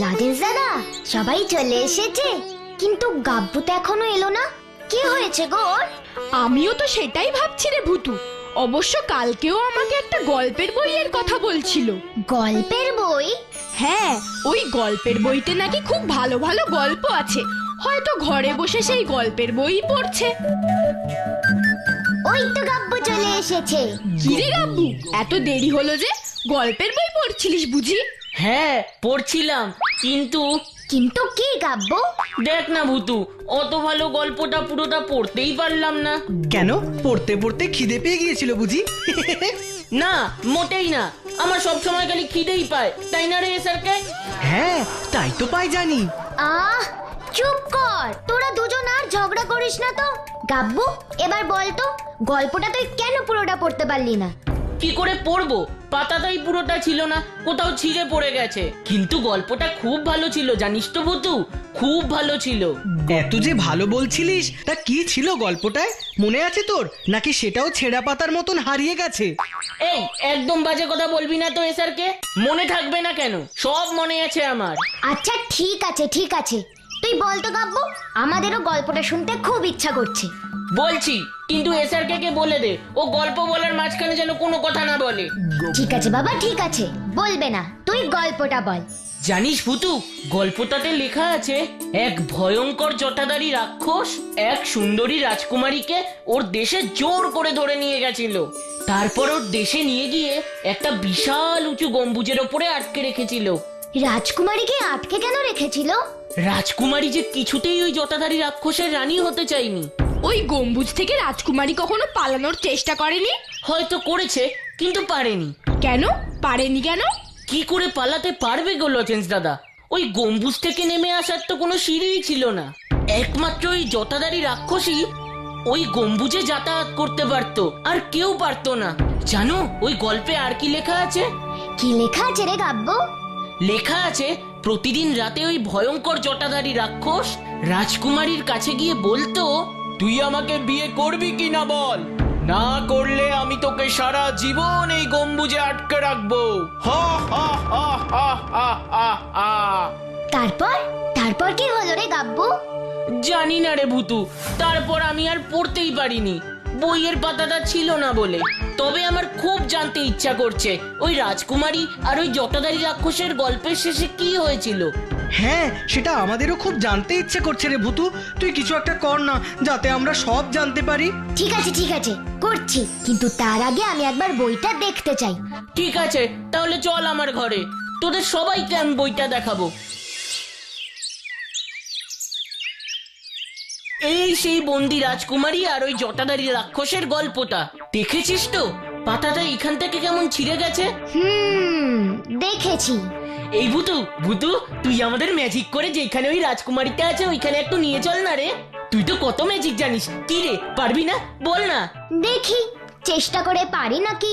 Lozenges দাদা সবাই চলে এসেছে, কিন্তু গাব্বু তো এখনো এলো না। কি হয়েছে গো? আমিও তো সেটাই ভাবছি রে ভুতু। অবশ্য কালকেও আমাকে একটা গল্পের বইয়ের কথা বলছিল। গল্পের বই? হ্যাঁ, ওই গল্পের বইতে নাকি খুব ভালো ভালো গল্প আছে। হয়তো ঘরে বসে সেই গল্পের বই পড়ছে। ওই তো গাব্বু চলে এসেছে। কি রে গাব্বু, এত দেরি হলো যে? গল্পের বই পড়ছিলিস বুঝি? হ্যাঁ পড়ছিলাম, কিন্তু কিন্তু কি গাব্বু? দেখ না ভুতু, অত ভালো গল্পটা পুরোটা পড়তেই পারলাম না। কেন? পড়তে পড়তে খিদে পেয়ে গিয়েছিল বুঝি? না মোটেই না, আমার সব সময় খালি খিদেই পায়, তাই না রে এসআরকে? হ্যাঁ তাই তো পাই জানি। আহ চুপ কর, তোরা দুজন আর ঝগড়া করিস না তো। গাব্বু এবার বল তো, গল্পটা তুই কেন পুরোটা পড়তে পারলি না? কি করে পড়বো, পাতাটাই পুরোটা ছিল না, কোথাও ছিঁড়ে পড়ে গেছে। কিন্তু গল্পটা খুব ভালো ছিল জানিস তো ভুতু, খুব ভালো ছিল। এত যে ভালো বলছিলিস, তা কি ছিল গল্পটায়? মনে আছে তোর, নাকি সেটাও ছেঁড়া পাতার মতন হারিয়ে গেছে? এই একদম বাজে কথা বলবি না তো এসআরকে। মনে থাকবে না কেন, সব মনে আছে আমার। আচ্ছা ঠিক আছে ঠিক আছে, তুই বল তো গাব্বু, আমাদেরও গল্পটা শুনতে খুব ইচ্ছা করছে। বলছি, কিন্তু এসআরকে কে বলে দে ও গল্প বলার মাঝখানে যেন কোনো কথা না বলে। ঠিক আছে বাবা ঠিক আছে, বলবে না, তুই গল্পটা বল। জানিস ভুতু, গল্পটাতে লেখা আছে এক ভয়ঙ্কর জটাধারী রাক্ষস এক সুন্দরী রাজকুমারীকে ওর দেশে জোর করে ধরে নিয়ে গেছিল। তারপর ওর দেশে নিয়ে গিয়ে একটা বিশাল উঁচু গম্বুজের ওপরে আটকে রেখেছিল। রাজকুমারীকে আটকে কেন রেখেছিল? রাজকুমারী যে কিছুতেই ওই জটাধারী রাক্ষসের রানী হতে চায়নি। ওই গম্বুজ থেকে রাজকুমারী কখনো পালানোর চেষ্টা করেনি? হয়তো করেছে, কিন্তু পারেনি। কেন পারেনি কেন? কি করে পালাতে পারবে গো লজেন্স দাদা? ওই গম্বুজ থেকে নেমে আসার তো কোনো সিঁড়িই ছিল না। একমাত্র ওই জটাধারী রাক্ষসী ওই গম্বুজে যাতায়াত করতে পারতো, আর কেউ পারতো না। জানো ওই গল্পে আর কি লেখা আছে? কি লেখা আছে রে গাব্বু? লেখা আছে প্রতিদিন রাতে ওই ভয়ঙ্কর জটাধারী রাক্ষস রাজকুমারীর কাছে গিয়ে বলতো, তুই আমাকে বিয়ে করবি কি না বল, না করলে আমি তোকে সারা জীবন এই গম্বুজে আটকে রাখবো। হা হা হা হা হা হা হা। তারপর তারপর কি হলো রে গাব্বু? জানি না রে ভুতু, তারপর আমি আর পড়তেই পারিনি, বইয়ের পাতাটা ছিল না বলে। তবে আমার খুব জানতে ইচ্ছা করছে ওই রাজকুমারী আর ওই জটাধারী রাক্ষসের গল্পের শেষে কি হয়েছিল। হ্যাঁ সেটা আমাদেরও খুব জানতে ইচ্ছে করছে রে ভুতু। তুই কিছু একটা কর না, যাতে আমরা সব জানতে পারি। ঠিক আছে করছি, কিন্তু তার আগে আমি একবার বইটা দেখতে চাই। ঠিক আছে, তাহলে চল আমার ঘরে, তোদের সবাইকে আমি বইটা দেখাবো। এই সেই বন্দি রাজকুমারী আর ওই জটাধারী রাক্ষসের গল্পটা দেখেছিস তো? পাতাটা এখান থেকে কেমন ছিঁড়ে গেছে। দেখেছি। এই ভুতু ভুতু, তুই আমাদের ম্যাজিক করে যেখানে ওই রাজকুমারীটা আছে ওইখানে একটু নিয়ে চল না রে। তুই তো কত ম্যাজিক জানিস, কি রে পারবি না? বল না। দেখি চেষ্টা করে পারি নাকি।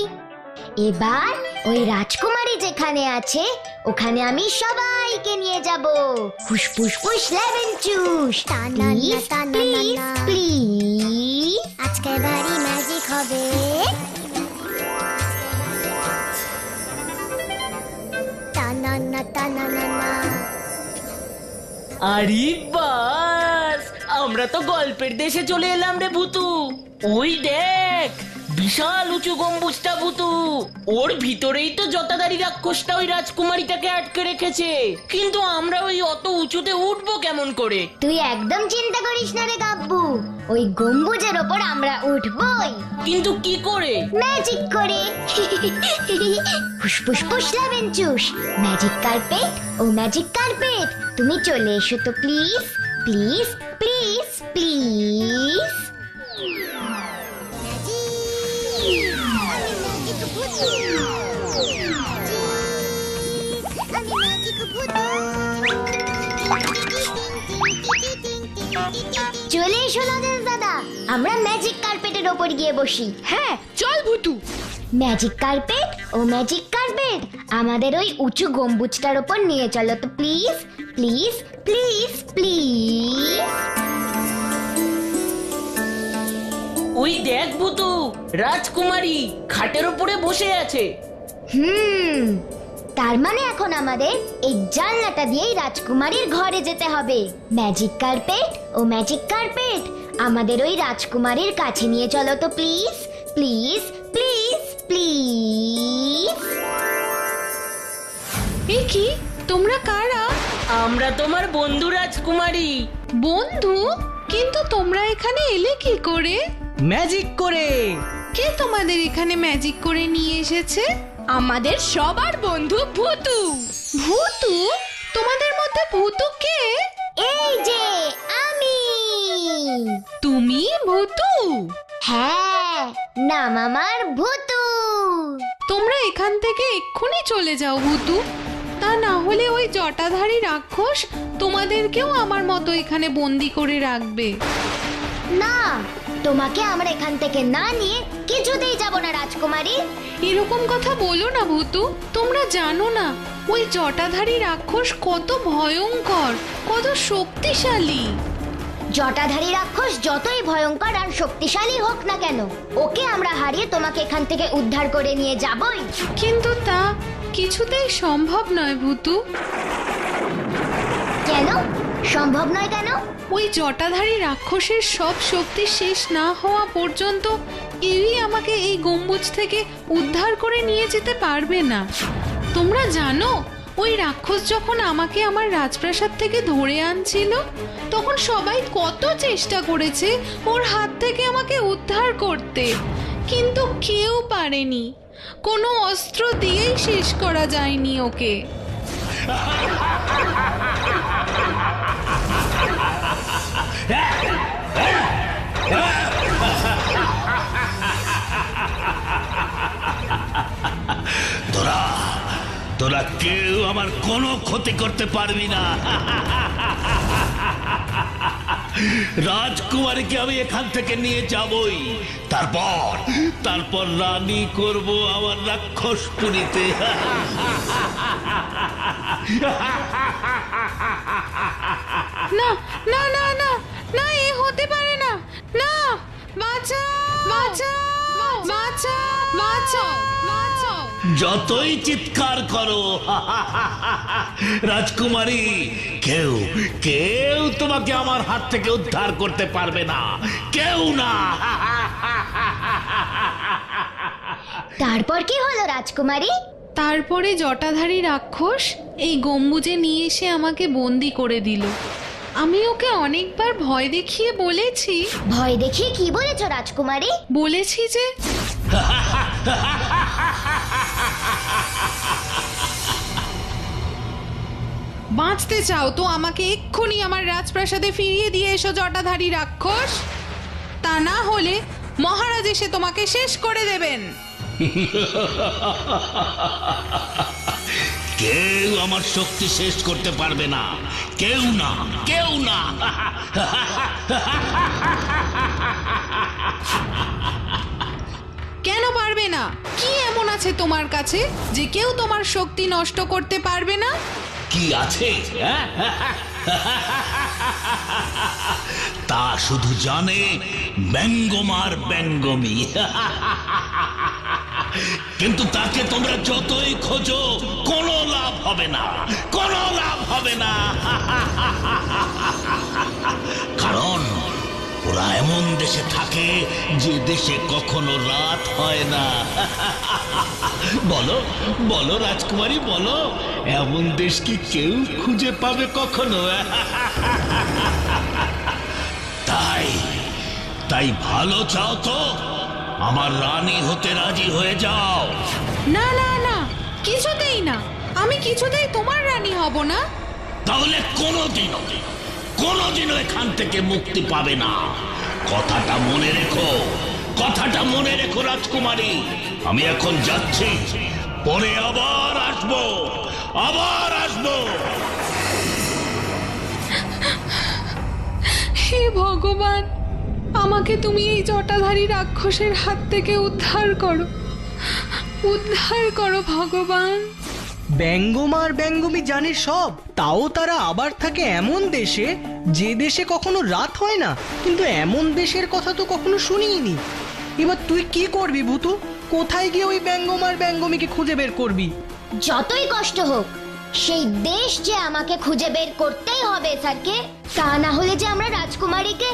এবার ওই রাজকুমারী যেখানে আছে ওখানে আমি সবাইকে নিয়ে যাব। ফুসফুস ফুস lemon juice, please please please. আজকে বাড়ি ম্যাজিক হবে। আরে বাস, আমরা তো গল্পের দেশে চলে এলাম রে ভুতু। ওই দেখ বিশাল উঁচু গম্বুজটা ভুতু, ওর ভিতরেই তো জটাধারী রাক্ষসটা ওই রাজকুমারীটাকে আটকে রেখেছে। কিন্তু আমরা ওই অত উঁচুতে উঠবো কেমন করে? তুই একদম চিন্তা করিস না রে গাব্বু, ওই গম্বুজের ওপর আমরা উঠবই। কিন্তু কি করে? ম্যাজিক করে। ফুসফুস ফুস লেমন জুস, ম্যাজিক কার্পেট ও ম্যাজিক কার্পেট, তুমি চলে এসো তো প্লিজ প্লিজ প্লিজ প্লিজ। চলে এসো লজেন্স দাদা, আমরা ম্যাজিক কার্পেটের ওপর গিয়ে বসি। হ্যাঁ চল ভুতু। ম্যাজিক কার্পেট ও ম্যাজিক কার্পেট, আমাদের ওই উঁচু গম্বুজটার ওপর নিয়ে চলো তো প্লিজ প্লিজ প্লিজ প্লিজ। ওই দেখ ভুতু, রাজকুমারী খাটের ওপরে বসে আছে। তার মানে এখন আমাদের এই জানলাটা দিয়েই রাজকুমারীর ঘরে যেতে হবে। ম্যাজিক কার্পেট ও ম্যাজিক কার্পেট, আমাদের ওই রাজকুমারীর কাছে নিয়ে চলো তো প্লিজ, প্লিজ, প্লিজ, প্লিজ। এ কি, তোমরা কারা? আমরা তোমার বন্ধু রাজকুমারী। বন্ধু? কিন্তু তোমরা এখানে এলে কি করে? ম্যাজিক করে। কে তোমাদের এখানে ম্যাজিক করে নিয়ে এসেছে? আমাদের সবার বন্ধু ভূতু। ভূতু? তোমাদের মধ্যে ভূতু কে? এই যে আমি। তুমি ভূতু? হ্যাঁ, নাম আমার ভূতু। তোমরা এখান থেকে এক্ষুনি চলে যাও ভূতু, তা না হলে ওই জটাধারী রাক্ষস তোমাদেরকেও আমার মতো এখানে বন্দি করে রাখবে। না, তোমাকে আমরা এখান থেকে না নিয়ে কিছুতেই যাব না রাজকুমারী। এরকম কথা বলো না ভূতু, তোমরা জানো না ওই জটাধারী রাক্ষস কত ভয়ঙ্কর, কত শক্তিশালী। জটাধারী রাক্ষস যতই ভয়ঙ্কর আর শক্তিশালী হোক না কেন, ওকে আমরা হারিয়ে তোমাকে এখান থেকে উদ্ধার করে নিয়ে যাবই। কিন্তু তা কিছুতেই সম্ভব নয় ভূতু। কেন সম্ভব নয়? কেন? ওই জটাধারী রাক্ষসের সব শক্তি শেষ না হওয়া পর্যন্ত কেউই আমাকে এই গম্বুজ থেকে উদ্ধার করে নিয়ে যেতে পারবে না। তোমরা জানো ওই রাক্ষস যখন আমাকে আমার রাজপ্রাসাদ থেকে ধরে আনছিল, তখন সবাই কত চেষ্টা করেছে ওর হাত থেকে আমাকে উদ্ধার করতে, কিন্তু কেউ পারেনি। কোনো অস্ত্র দিয়েই শেষ করা যায়নি ওকে। তোরা কেউ আমার কোনো ক্ষতি করতে পারবি না। রাজকুমারীকে আমি এখান থেকে নিয়ে যাবই, তারপর রানী করব আমার রাক্ষসপুরীতে। না না না না না, এ হতে পারে না। না, বাঁচাও বাঁচাও বাঁচাও বাঁচাও বাঁচাও। যতই চিৎকার করো রাজকুমারী, কেউ তোমাকে আমার হাত থেকে উদ্ধার করতে পারবে না, কেউ না। তারপর কি হলো রাজকুমারী? তারপরে জটাধারী রাক্ষস এই গম্বুজে নিয়ে এসে আমাকে বন্দি করে দিল। আমি ওকে অনেকবার ভয় দেখিয়ে বলেছি। ভয় দেখিয়ে কি বলেছো রাজকুমারী? বলেছি যে বাঁচতে চাও তো আমাকে এক্ষুনি আমার রাজপ্রাসাদে ফিরিয়ে দিয়ে এসো জটাধারী রাক্ষস, তা না হলে মহারাজ এসে তোমাকে শেষ করে দেবেন। কেউ আমার শক্তি শেষ করতে পারবে না, কেউ না, কেউ না। কেন পারবে না? কি এমন আছে তোমার কাছে যে কেউ তোমার শক্তি নষ্ট করতে পারবে না? কি আছে? তা শুধু জানে ব্যঙ্গমার ব্যঙ্গমি। কিন্তু তাকে তোমরা যতই খোঁজো কোনো লাভ হবে না, কোনো লাভ হবে না। কারণ ওরা এমন দেশে থাকে যে দেশে কখনো রাত হয় না। বলো বলো রাজকুমারী, বলো, এমন দেশ কি কেউ খুঁজে পাবে কখনো? তাই ভালো চাও তো আমার রানী হতে রাজি হয়ে যাও। না না না, কিছুতেই না, আমি কিছুতেই তোমার রানী হব না। তাহলে কোনোদিনও এখান থেকে মুক্তি পাবে না। কথাটা মনে রেখো, কথাটা মনে রেখো রাজকুমারী। আমি এখন যাচ্ছি, পরে আবার আসবো, আবার আসবো। হে ভগবান, আমাকে তুমি এই জটাধারী রাক্ষসের হাত থেকে উদ্ধার করো, উদ্ধার করো ভগবান। ব্যঙ্গমার ব্যঙ্গমি জানে সব, তাও তারা আবার থাকে এমন দেশে যে দেশে কখনো রাত হয় না। কিন্তু এমন দেশের কথা তো কখনো শুনিনি। এবার তুই কি করবি ভূতু? কোথায় গিয়ে ওই ব্যঙ্গমার ব্যঙ্গমিকে খুঁজে বের করবি? যতই কষ্ট হোক সেই দেশ যে আমাকে খুঁজে বের করতেই হবে স্যারকে। তা না হলে যে আমরা রাজকুমারীকে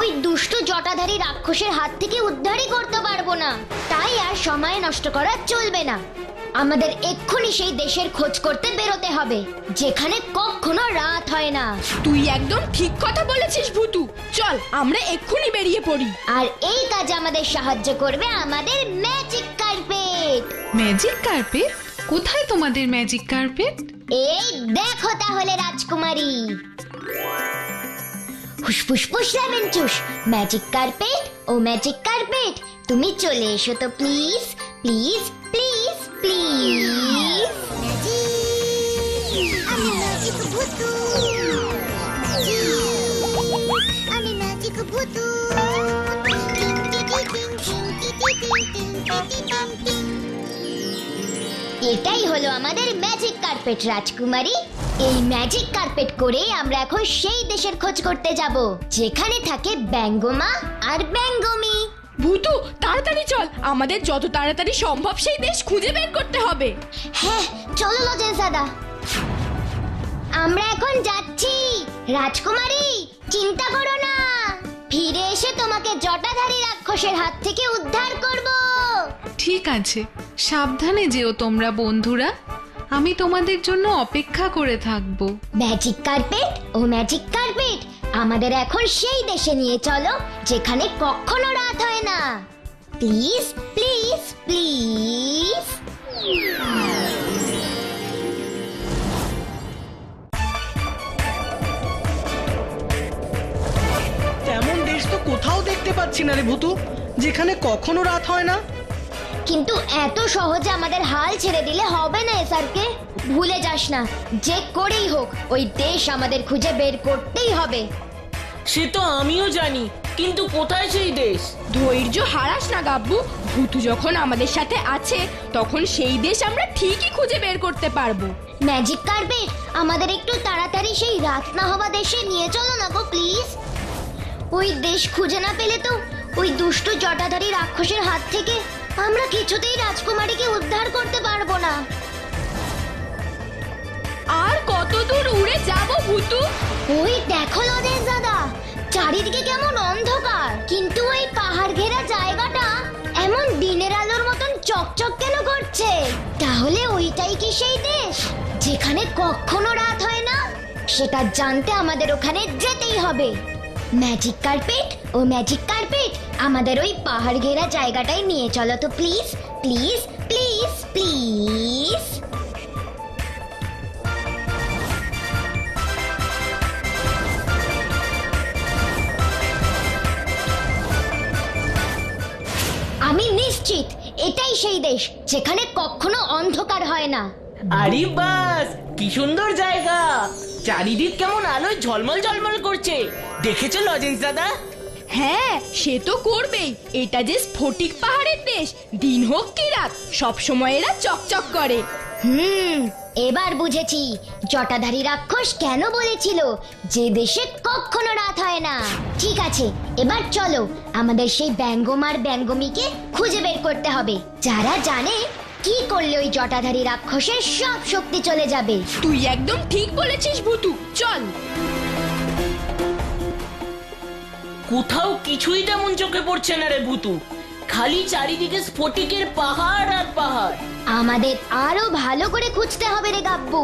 ওই দুষ্ট জটাধারী রাক্ষসের হাত থেকে উদ্ধারই করতে পারবো না। তাই আর সময় নষ্ট করা চলবে না, আমাদের এক্ষুনি সেই দেশের খোঁজ করতে বেরোতে হবে যেখানে কখনো রাত হয় না। তুই একদম ঠিক কথা বলেছিস ভুতু, চল আমরা এক্ষুনি বেরিয়ে পড়ি। আর এই কাজে আমাদের সাহায্য করবে আমাদের ম্যাজিক কার্পেট। Magic carpet? কোথায় তোমাদের ম্যাজিক কার্পেট? এই দেখো তাহলে রাজকুমারী, হুসফুসফুস লেমন চুস ম্যাজিক কার্পেট। ও ম্যাজিক কার্পেট, তুমি চলে এসো তো প্লিজ প্লিজ প্লিজ প্লিজ। আমি ম্যাজিক ভুতু, আমি ম্যাজিক ভুতু। এটাই হলো আমাদের ম্যাজিক কার্পেট রাজকুমারী। এই ম্যাজিক কার্পেট করে আমরা এখন সেই দেশের খোঁজ করতে যাব যেখানে থাকে ব্যঙ্গমা আর ব্যঙ্গমি। ভুতু তাড়াতাড়ি চল, আমাদের যত তাড়াতাড়ি সম্ভব সেই দেশ খুঁজে বের করতে হবে। হ্যাঁ চলো লজেন্সাদা, আমরা এখন যাচ্ছি। রাজকুমারী চিন্তা করো না, ফিরে এসে তোমাকে জটাধারী রাক্ষসের হাত থেকে উদ্ধার করব। ঠিক আছে, সাবধানে যেও তোমরা বন্ধুরা, আমি তোমাদের জন্য অপেক্ষা করে থাকবো। ম্যাজিক কার্পেট ও ম্যাজিক কার্পেট, আমাদের এখন সেই দেশে নিয়ে চলো যেখানে কখনো রাত হয় না। Please please please. তেমন দেশ তো কোথাও দেখতে পাচ্ছি না রে ভুতু, যেখানে কখনো রাত হয় না। কিন্তু এত সহজে আমাদের হাল ছেড়ে দিলে হবে না স্যারকে। ভুলে যাস না, যে করেই হোক ওই দেশ আমাদের খুঁজে বের করতেই হবে। সে তো আমিও জানি, কিন্তু কোথায় সেই দেশ? ধৈর্য হারাস না গাব্বু, ভুতু যখন আমাদের সাথে আছে তখন সেই দেশ আমরা ঠিকই খুঁজে বের করতে পারবো। ম্যাজিক কার্পেট, আমাদের একটু তাড়াতাড়ি সেই রাত না হওয়া দেশে নিয়ে চলো না গো প্লিজ। ওই দেশ খুঁজে না পেলে তো ওই দুষ্ট জটাধারী রাক্ষসের হাত থেকে আমরা কিছুতেই রাজকুমারীকে উদ্ধার করতে পারবো না। আর কত দূর উড়ে যাব ভুতু? ওই দেখো লজেন্স দাদা, চারিদিকে কেমন অন্ধকার, কিন্তু ওই পাহাড় ঘেরা জায়গাটা এমন দিনের আলোর মতন চকচক কেন করছে? তাহলে ওইটাই কি সেই দেশ যেখানে কখনো রাত হয় না? সেটা জানতে আমাদের ওখানে যেতেই হবে। ম্যাজিক কার্পেট ও ম্যাজিক কার্পেট, আমাদের ওই পাহাড় ঘেরা জায়গাটায় নিয়ে চলো তো প্লিজ প্লিজ প্লিজ প্লিজ। আমি নিশ্চিত এটাই সেই দেশ যেখানে কখনো অন্ধকার হয় না। আরে বাস, কি সুন্দর জায়গা! চারিদিক কেমন আলোয় ঝলমল ঝলমল করছে, দেখেছো লজেন্স দাদা? হ্যাঁ সে তো করবেই, এটা যে স্ফটিক পাহাড়ের দেশ, দিন হোক কি রাত সব সময় এরা চকচক করে। এবার বুঝেছি জটাধারী রাক্ষস কেন বলেছিল যে দেশে কখনো রাত হয় না। ঠিক আছে, এবার চলো আমাদের সেই ব্যঙ্গমার ব্যঙ্গমীকে খুঁজে বের করতে হবে, যারা জানে কি করলে ওই জটাধারী রাক্ষসের সব শক্তি চলে যাবে। তুই একদম ঠিক বলেছিস ভুতু, চল। কোথাও কিছুই তেমন চোখে পড়ছে না রে ভুতু, খালি চারিদিকে স্ফটিকের পাহাড় আর পাহাড়। আমাদের আরো ভালো করে খুঁজতে হবে রে গাব্বু।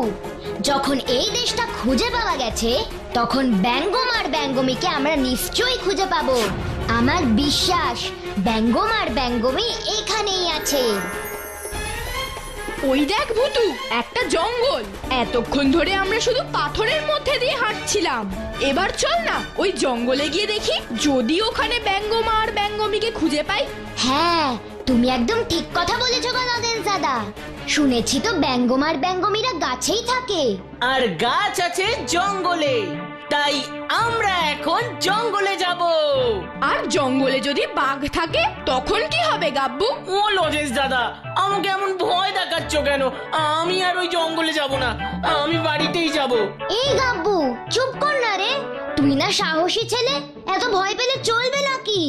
যখন এই দেশটা খুঁজে পাওয়া গেছে তখন ব্যঙ্গমার ব্যঙ্গমীকে আমরা নিশ্চয়ই খুঁজে পাবো। আমার বিশ্বাস ব্যঙ্গমার ব্যঙ্গমী এখানেই আছে। ওই দেখ ভুতু, একটা জঙ্গল, এতক্ষণ ধরে আমরা শুধু পাথরের মধ্যে দিয়ে হাঁটছিলাম। এবার চল না ওই জঙ্গলে গিয়ে দেখি যদি ওখানে ব্যঙ্গমা আর ব্যঙ্গমীকে খুঁজে পাই। হ্যাঁ তুমি একদম ঠিক কথা বলেছো গলদেন দাদা, শুনেছি তো ব্যঙ্গমার ব্যঙ্গমীরা গাছেই থাকে। আর গাছ আছে জঙ্গলে, তাই আমরা এখন জঙ্গলে যাব। আর জঙ্গলে যদি বাঘ থাকে তখন কি হবে গাব্বু? ও লজেন্স দাদা, আমাকে এমন ভয় দেখাচ্ছ কেন? আমি আর ওই জঙ্গলে যাব না, আমি বাড়িতেই যাব। এই গাব্বু চুপ কর না রে, তুই না সাহসী ছেলে, এত ভয় পেলে চলবে নাকি?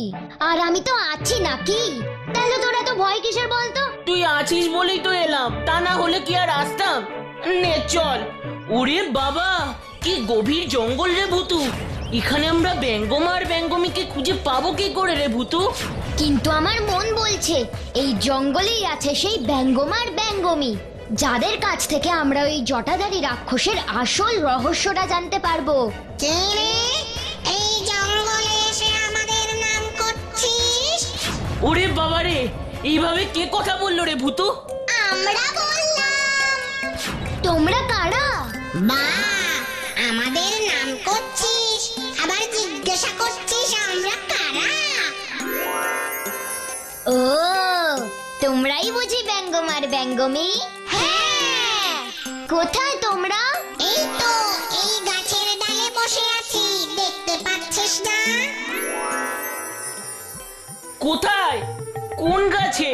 আর আমি তো আছি নাকি, তাহলে তোর এত ভয় কিসের বলতো? তুই আছিস বলেই তো এলাম, তা না হলে কি আর আসতাম? নে চল। ওরে বাবা, কি গভীর জঙ্গল রে ভূতু! এখানে আমরা ব্যঙ্গমার ব্যঙ্গমীকে খুঁজে পাবো কি করে রে ভূতু? কিন্তু আমার মন বলছে এই জঙ্গলেই আছে সেই ব্যঙ্গমার ব্যঙ্গমী, যাদের কাছ থেকে আমরা ওই জটাধারী রাক্ষসের আসল রহস্যটা জানতে পারবো। কে রে? এই জঙ্গলে এসে আমাদের নাম করছিস? ওরে বাবা রে, এইভাবে কে কথা বললো রে ভূতু? আমরা বললাম। তোমরা কারা? বা, আমাদের নাম করছিস, আবার জিজ্ঞাসা করছিস আমরা কারা? ও, তোমরাই বুঝি ব্যঙ্গমার ব্যঙ্গমী? হ্যাঁ। কোথায় তোমরা? এই তো এই গাছের ডালে বসে আছি, দেখতে পাচ্ছিস না? কোথায়? কোন গাছে?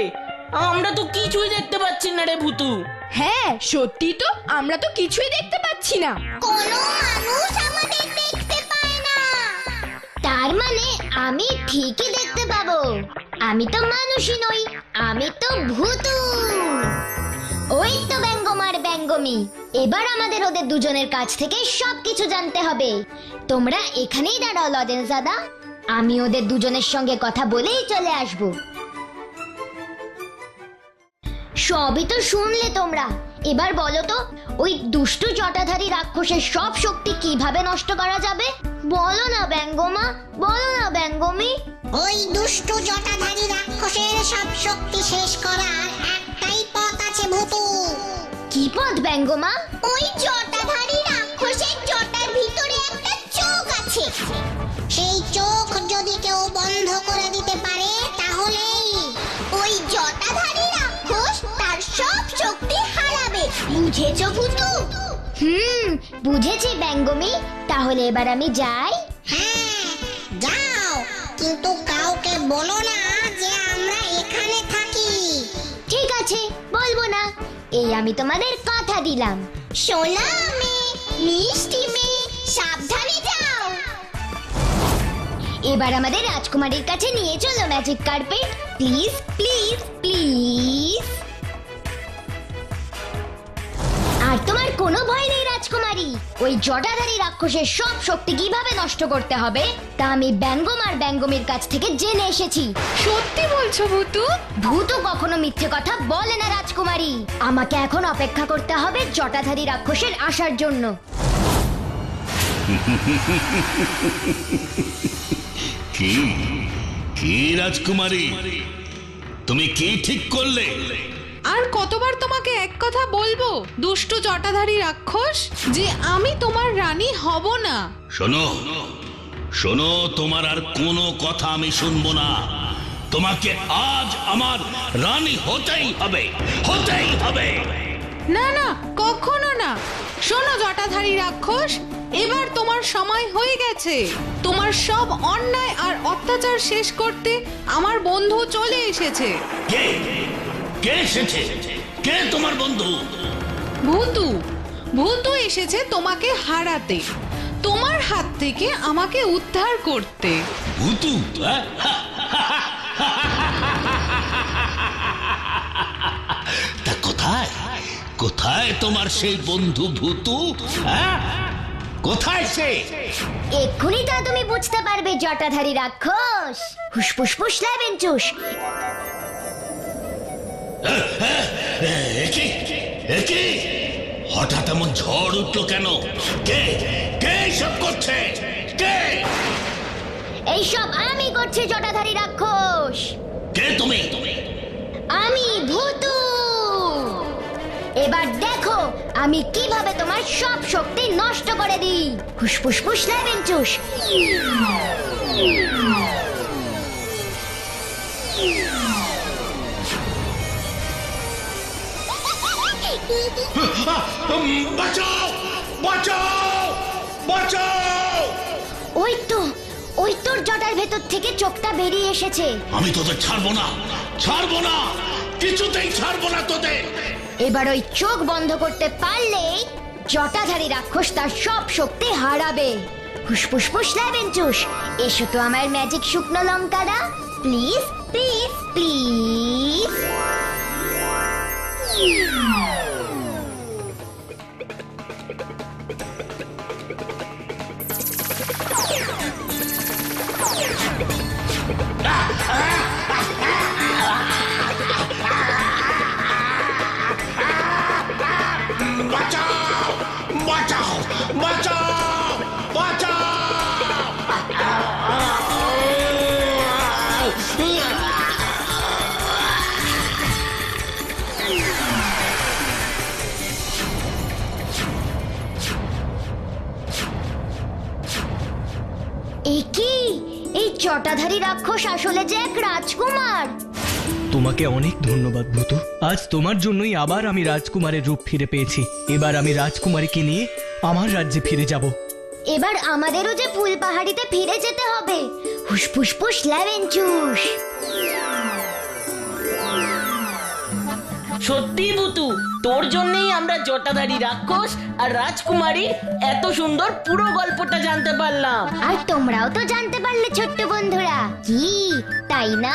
আমরা তো কিছুই দেখতে পাচ্ছি না রে ভূতু। হ্যাঁ সত্যি তো, আমরা তো কিছুই দেখতে পাচ্ছি না। কোনো মানুষ আমাদের দেখতে পায় না। তার মানে আমি ঠিকই দেখতে পাবো। আমি তো মানুষই নই, আমি তো ভূতু। ওই তো ব্যঙ্গমার ব্যঙ্গমী। এবার আমাদের ওদের দুজনের কাছ থেকে সবকিছু জানতে হবে। তোমরা এখানেই দাঁড়াও লজেন্স দাদা, আমি ওদের দুজনের সঙ্গে কথা বলেই চলে আসবো। সবই তো শুনলে তোমরা, এবার বলো তো ওই দুষ্টু জটাধারী রাক্ষসের সব শক্তি কিভাবে নষ্ট করা যাবে? বলো না ব্যঙ্গমা, বলো না ব্যঙ্গমী। ওই দুষ্টু জটাধারী রাক্ষসের সব শক্তি শেষ করার একটাই পথ আছে ভূতু। কি পথ ব্যঙ্গমা? ওই জটাধারী রাক্ষসের জটার ভিতরে একটা চোখ আছে। সেই চোখ যদি কেউ বন্ধ করে দিতে পারে, তাহলেই ওই জটাধারী রাক্ষস তার সব শক্তি হারাবে। বুঝেছো ভূতু? বুঝেছি ব্যঙ্গমী। তাহলে এবার আমি যাই। হ্যাঁ যাও, কিন্তু কাউকে বলো না যে আমরা এখানে থাকি। ঠিক আছে, বলবো না। এই আমি তোমাদের কথা দিলাম। সোনা মেয়ে, মিষ্টি মেয়ে, সাবধানে যাও। এবার আমাদের রাজকুমারীর কাছে নিয়ে চলো magic carpet, please please please. আর তোমার কোনো ভয় নেই রাজকুমারী, ওই জটাধারী রাক্ষসের সব শক্তি কিভাবে নষ্ট করতে হবে তা আমি ব্যঙ্গমার ব্যঙ্গমীর কাছ থেকে জেনে এসেছি। সত্যি বলছো ভূতু? ভূতু কখনো মিথ্যে কথা বলে না রাজকুমারী। আমাকে এখন অপেক্ষা করতে হবে জটাধারী রাক্ষসের আসার জন্য। কি কি রাজকুমারী, তুমি কি ঠিক করলে? আর কতবার তোমাকে এক কথা বলবো দুষ্টু জটাধারী রাক্ষস, যে আমি তোমার রানী হব না? শোনো শোনো, তোমার আর কোনো কথা আমি শুনবো না। তোমাকে আজ আমার রানী হতেই হবে, হতেই হবে। না না, কখনো না। শোনো জটাধারী রাক্ষস, এবার তোমার সময় হয়ে গেছে। তোমার সব অন্যায় আর অত্যাচার শেষ করতে আমার বন্ধু চলে এসেছে। কে কে এসেছে? কে তোমার বন্ধু? ভূতু। ভূতু এসেছে তোমাকে হারাতে, তোমার হাত থেকে আমাকে উদ্ধার করতে। ভূতু? তা কোথায় কোথায় তোমার সেই বন্ধু ভূতু? কোথায় সে? এক্ষুনি তা তুমি বুঝতে পারবে জটাধারী রাক্ষস। হুসফুস ফুস লেবেন চুস। একি হঠাৎ এমন ঝড় উঠলো কেন? কে কে সব করছে? কে? এইসব আমি করছি জটাধারী রাক্ষস। কে তুমি? আমি ভূতু। এবার দেখো আমি কিভাবে তোমার সব শক্তি নষ্ট করে দিই। হুসফুস ফুস লেবেন চুস। বাঁচাও বাঁচাও বাঁচাও! ওই তোর জটার ভেতর থেকে চোখটা বেরিয়ে এসেছে। আমি তোদের ছাড়বো না, ছাড়বো না, কিছুতেই ছাড়বো না তোদের। এবার ওই চোখ বন্ধ করতে পারলেই জটাধারী রাক্ষস তার সব শক্তি হারাবে। হুসফুস ফুস লেবেন চুস। এসো তো আমার ম্যাজিক শুকনো লঙ্কারা, প্লিজ প্লিজ প্লিজ। বাঁচাও বাঁচাও বাঁচাও বাঁচাও এ কি, এই জটাধারী রাক্ষস আসলে যে এক রাজকুমার। তোমাকে অনেক ধন্যবাদ ভূতু। আজ তোমার জন্যই আবার আমি রাজকুমারের রূপ ফিরে পেয়েছি। এবার আমি রাজকুমারীকে নিয়ে আমার রাজ্যে ফিরে যাব। এবার আমাদেরও যে ফুল পাহাড়িতে ফিরে যেতে হবে। হুসফুস ফুস লেমন চুস। সত্যি বুতু, তোর জন্যই আমরা জটাধারী রাক্ষস আর রাজকুমারীর এত সুন্দর পুরো গল্পটা জানতে পারলাম। আর তোমরাও তো জানতে পারলে ছোট্ট বন্ধুরা, কি তাই না?